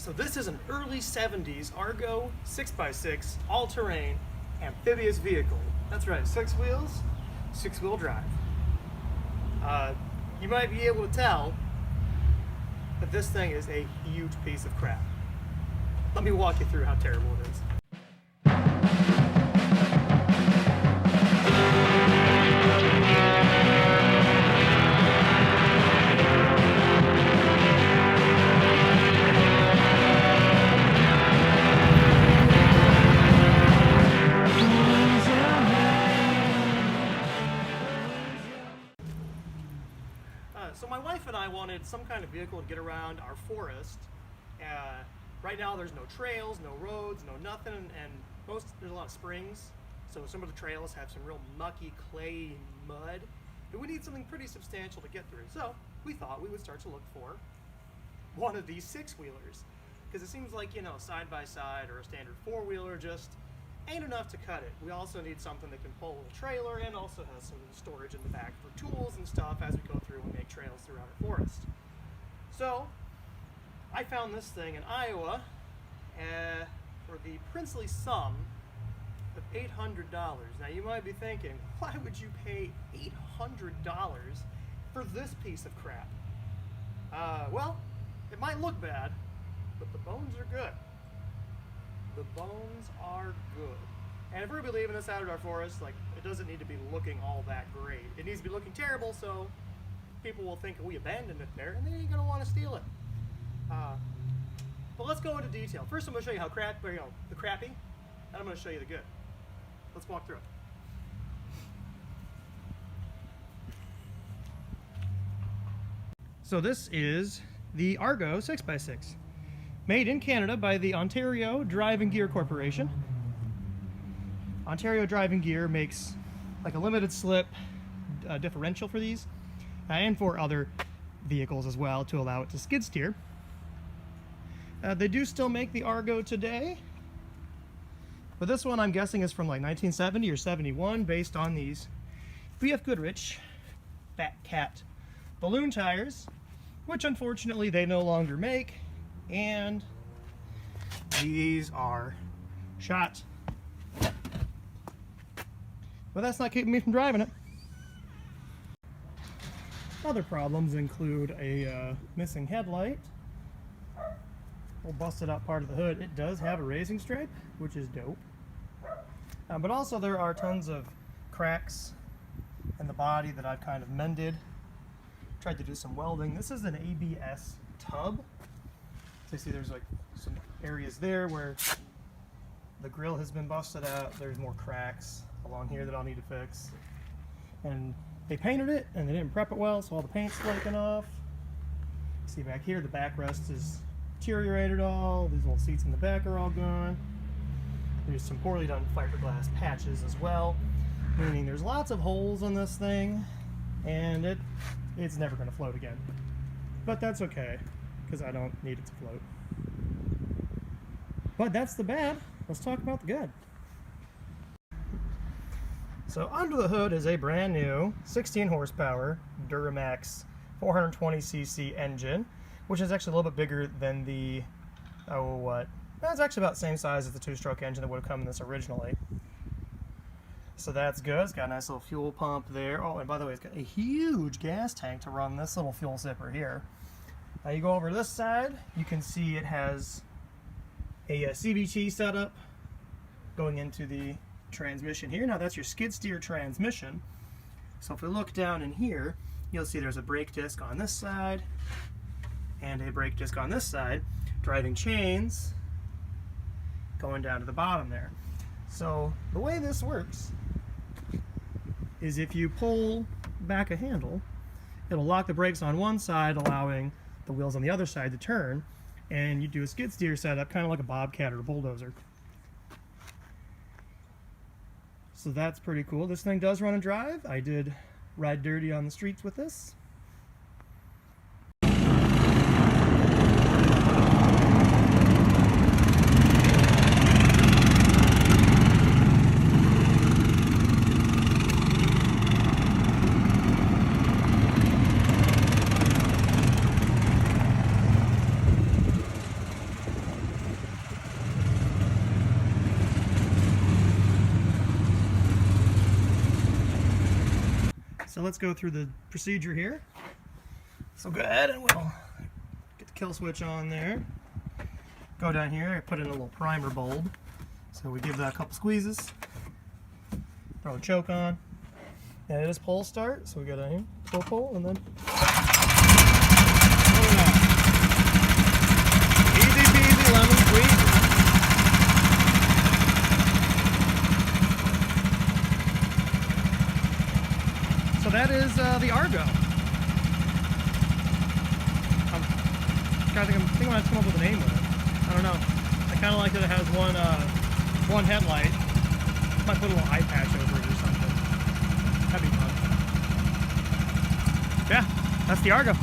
So this is an early 70s Argo 6x6 all-terrain amphibious vehicle. That's right, 6 wheels, 6-wheel drive. You might be able to tell that this thing is a huge piece of crap. Let me walk you through how terrible it is. So my wife and I wanted some kind of vehicle to get around our forest. Right now there's no trails, no roads, no nothing, and there's a lot of springs. So some of the trails have some real mucky clay mud. And we need something pretty substantial to get through. So we thought we would start to look for one of these 6-wheelers. Because it seems like, you know, side by side or a standard 4-wheeler just ain't enough to cut it. We also need something that can pull a little trailer and also has some storage in the back for tools and stuff as we go through and make trails throughout our forest. So I found this thing in Iowa for the princely sum of $800. Now you might be thinking, why would you pay $800 for this piece of crap? Well, it might look bad, but the bones are good. The bones are good. And if we're gonna be leaving this out of our forest, like, it doesn't need to be looking all that great. It needs to be looking terrible so people will think we abandoned it there and they ain't gonna want to steal it. But let's go into detail. First I'm gonna show you how the crappy, and I'm gonna show you the good. Let's walk through it. So this is the Argo 6x6. Made in Canada by the Ontario Drive and Gear Corporation. Ontario Drive and Gear makes like a limited slip differential for these and for other vehicles as well to allow it to skid steer. They do still make the Argo today, but this one I'm guessing is from like 1970 or 71 based on these BF Goodrich Fat Cat balloon tires, which unfortunately they no longer make. And these are shot. But that's not keeping me from driving it. Other problems include a missing headlight, or busted out part of the hood. It does have a racing stripe, which is dope. But also there are tons of cracks in the body that I've kind of mended. Tried to do some welding. This is an ABS tub. So you see there's like some areas there where the grill has been busted out. There's more cracks along here that I'll need to fix. And they painted it and they didn't prep it well, so all the paint's flaking off. See back here, the backrest is deteriorated all. These little seats in the back are all gone. There's some poorly done fiberglass patches as well, meaning there's lots of holes in this thing and it's never going to float again. But that's okay, because I don't need it to float. But that's the bad. Let's talk about the good. So under the hood is a brand new 16 horsepower Duramax 420cc engine, which is actually a little bit bigger than the, that's actually about the same size as the 2-stroke engine that would have come in this originally. So that's good. It's got a nice little fuel pump there. Oh, and by the way, it's got a huge gas tank to run this little fuel zipper here. Now you go over to this side, you can see it has a CVT setup going into the transmission here. Now that's your skid steer transmission. So if we look down in here, you'll see there's a brake disc on this side and a brake disc on this side, driving chains going down to the bottom there. So the way this works is if you pull back a handle, it'll lock the brakes on one side, allowing the wheels on the other side to turn, and you do a skid steer setup kind of like a bobcat or a bulldozer. So that's pretty cool. This thing does run and drive. I did ride dirty on the streets with this. So let's go through the procedure here. So go ahead and we'll get the kill switch on there. Go down here, I put in a little primer bulb. So we give that a couple squeezes. Throw a choke on. And it is pull start, so we go down here, pull, and then easy peasy lemon squeeze. So that is the Argo. I'm thinking I might have to come up with a name with it. I don't know. I kind of like that it has one headlight. Might put a little eye patch over it or something. That'd be fun. Yeah, that's the Argo.